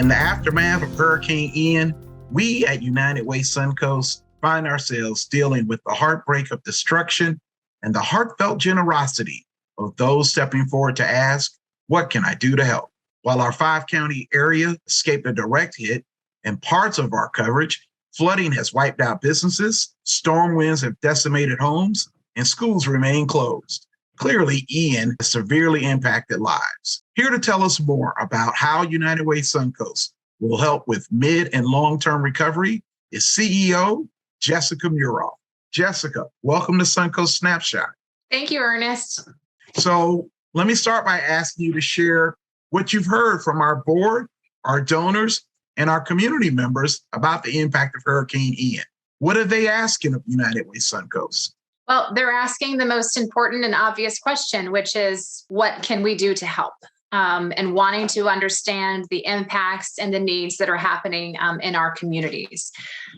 In the aftermath of Hurricane Ian, we at United Way Suncoast find ourselves dealing with the heartbreak of destruction and the heartfelt generosity of those stepping forward to ask, what can I do to help? While our 5-county area escaped a direct hit and parts of our coverage, flooding has wiped out businesses, storm winds have decimated homes, and schools remain closed. Clearly, Ian has severely impacted lives. Here to tell us more about how United Way Suncoast will help with mid and long-term recovery is CEO Jessica Muroff. Jessica, welcome to Suncoast Snapshot. Thank you, Ernest. So let me start by asking you to share what you've heard from our board, our donors, and our community members about the impact of Hurricane Ian. What are they asking of United Way Suncoast? Well, they're asking the most important and obvious question, which is, what can we do to help? And wanting to understand the impacts and the needs that are happening in our communities.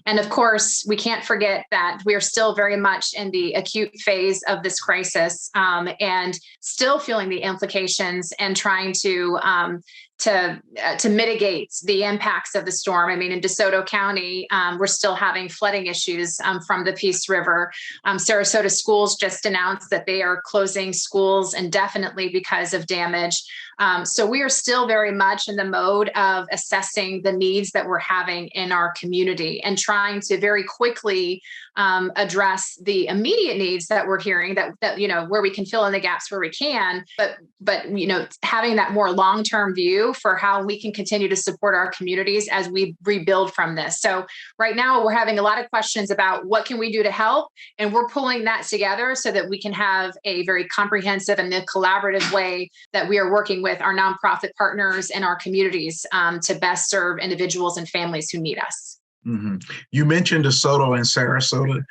And of course, we can't forget that we are still very much in the acute phase of this crisis and still feeling the implications and trying to mitigate the impacts of the storm. I mean, in DeSoto County, we're still having flooding issues from the Peace River. Sarasota schools just announced that they are closing schools indefinitely because of damage. So we are still very much in the mode of assessing the needs that we're having in our community and trying to very quickly address the immediate needs that we're hearing that where we can fill in the gaps where we can, but having that more long-term view for how we can continue to support our communities as we rebuild from this. So right now we're having a lot of questions about what can we do to help, and we're pulling that together so that we can have a very comprehensive and a collaborative way that we are working with our nonprofit partners and our communities to best serve individuals and families who need us. Mm-hmm. You mentioned DeSoto and Sarasota.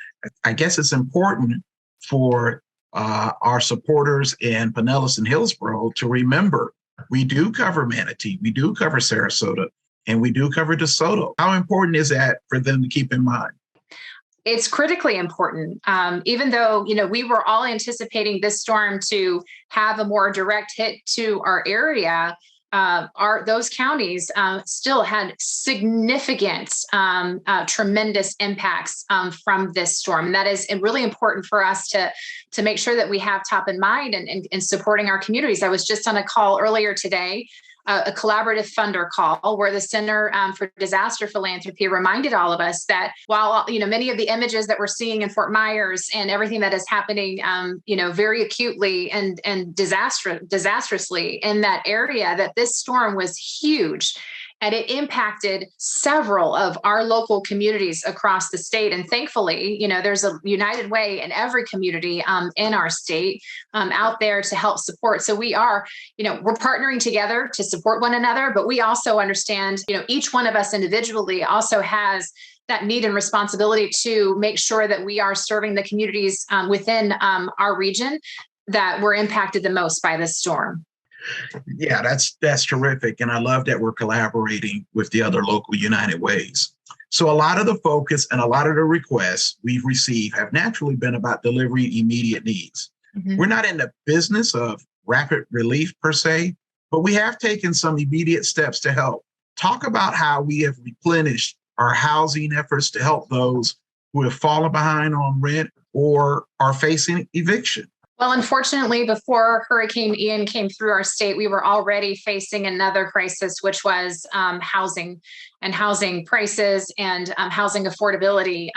I guess it's important for our supporters in Pinellas and Hillsborough to remember we do cover Manatee, we do cover Sarasota, and we do cover DeSoto. How important is that for them to keep in mind? It's critically important. Even though, we were all anticipating this storm to have a more direct hit to our area, those counties still had significant, tremendous impacts from this storm. And that is really important for us to make sure that we have top in mind in supporting our communities. I was just on a call earlier today, a collaborative funder call where the Center for Disaster Philanthropy reminded all of us that while, many of the images that we're seeing in Fort Myers and everything that is happening, very acutely and disastrously in that area, that this storm was huge. And it impacted several of our local communities across the state. And thankfully, there's a United Way in every community in our state out there to help support. So we are, we're partnering together to support one another, but we also understand, each one of us individually also has that need and responsibility to make sure that we are serving the communities within our region that were impacted the most by this storm. Yeah, that's terrific. And I love that we're collaborating with the other local United Ways. So a lot of the focus and a lot of the requests we've received have naturally been about delivering immediate needs. Mm-hmm. We're not in the business of rapid relief per se, but we have taken some immediate steps to help. Talk about how we have replenished our housing efforts to help those who have fallen behind on rent or are facing eviction. Well, unfortunately, before Hurricane Ian came through our state, we were already facing another crisis, which was housing and housing prices and housing affordability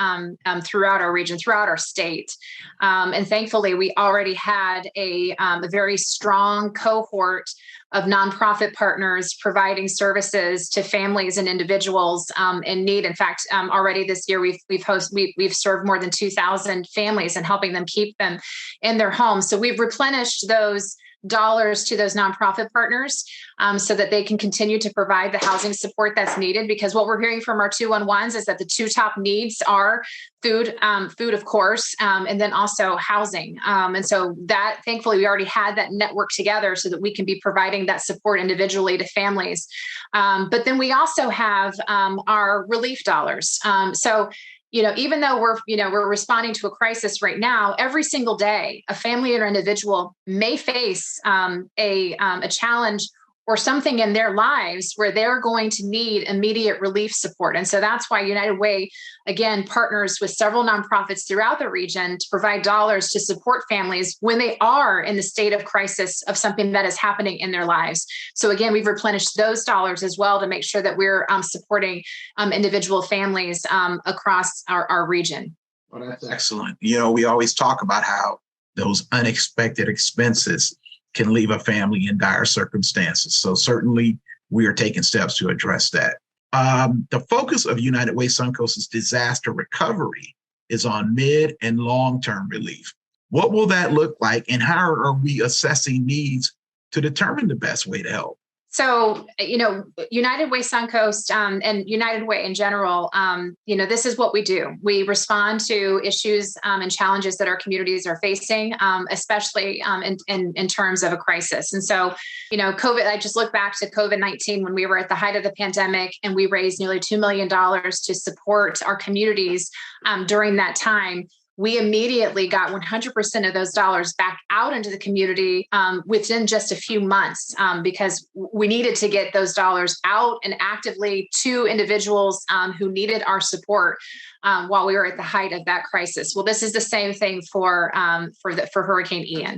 throughout our region, throughout our state. And thankfully, we already had a very strong cohort of nonprofit partners providing services to families and individuals in need. In fact, already this year, we've served more than 2,000 families and helping them keep them in their homes. So we've replenished those dollars to those nonprofit partners so that they can continue to provide the housing support that's needed. Because what we're hearing from our 211s is that the two top needs are food, of course, and then also housing. And so that, thankfully, we already had that network together so that we can be providing that support individually to families. But then we also have our relief dollars. So even though we're responding to a crisis right now, every single day, a family or individual may face a challenge or something in their lives where they're going to need immediate relief support. And so that's why United Way, again, partners with several nonprofits throughout the region to provide dollars to support families when they are in the state of crisis of something that is happening in their lives. So again, we've replenished those dollars as well to make sure that we're supporting individual families across our region. Well, that's excellent. We always talk about how those unexpected expenses can leave a family in dire circumstances. So certainly we are taking steps to address that. The focus of United Way Suncoast's disaster recovery is on mid and long-term relief. What will that look like, and how are we assessing needs to determine the best way to help? So, United Way Suncoast and United Way in general, this is what we do. We respond to issues and challenges that our communities are facing, especially in terms of a crisis. And so, COVID, I just look back to COVID-19 when we were at the height of the pandemic, and we raised nearly $2 million to support our communities during that time. We immediately got 100% of those dollars back out into the community within just a few months because we needed to get those dollars out and actively to individuals who needed our support while we were at the height of that crisis. Well, this is the same thing for Hurricane Ian.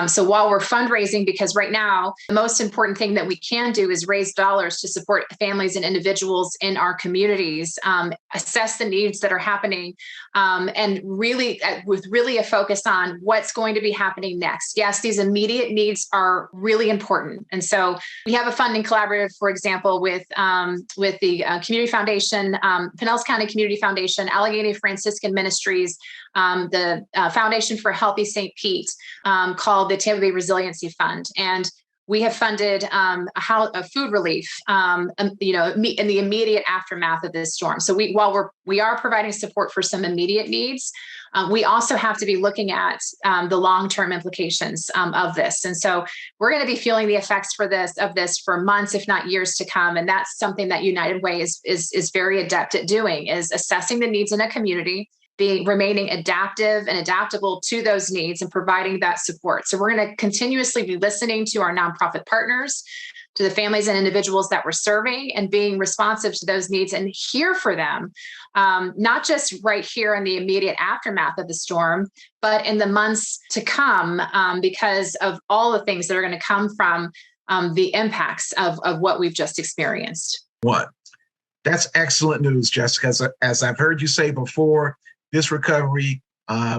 So while we're fundraising, because right now the most important thing that we can do is raise dollars to support families and individuals in our communities, assess the needs that are happening, and really a focus on what's going to be happening next. Yes, these immediate needs are really important. And so we have a funding collaborative, for example, with the Community Foundation, Pinellas County Community Foundation, Allegheny Franciscan Ministries, the Foundation for Healthy St. Pete, called the Tampa Bay Resiliency Fund. And we have funded a food relief, in the immediate aftermath of this storm. So while we are providing support for some immediate needs, we also have to be looking at the long-term implications of this. And so we're going to be feeling the effects of this for months, if not years to come. And that's something that United Way is very adept at doing, is assessing the needs in a community, remaining adaptive and adaptable to those needs and providing that support. So we're going to continuously be listening to our nonprofit partners, to the families and individuals that we're serving, and being responsive to those needs and here for them, not just right here in the immediate aftermath of the storm, but in the months to come, because of all the things that are going to come from the impacts of what we've just experienced. That's excellent news, Jessica. As I've heard you say before, this recovery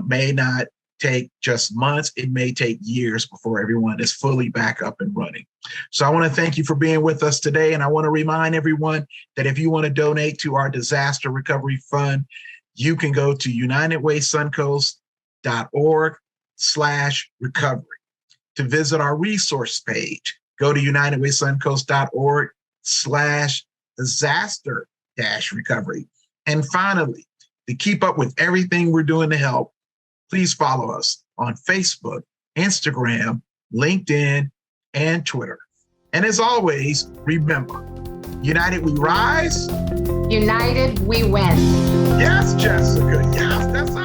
may not take just months. It may take years before everyone is fully back up and running. So I want to thank you for being with us today. And I want to remind everyone that if you want to donate to our disaster recovery fund, you can go to unitedwaysuncoast.org/recovery. To visit our resource page, go to unitedwaysuncoast.org/disaster-recovery. And finally, to keep up with everything we're doing to help, please follow us on Facebook, Instagram, LinkedIn, and Twitter. And as always, remember, united we rise. United we win. Yes, Jessica. Yes, that's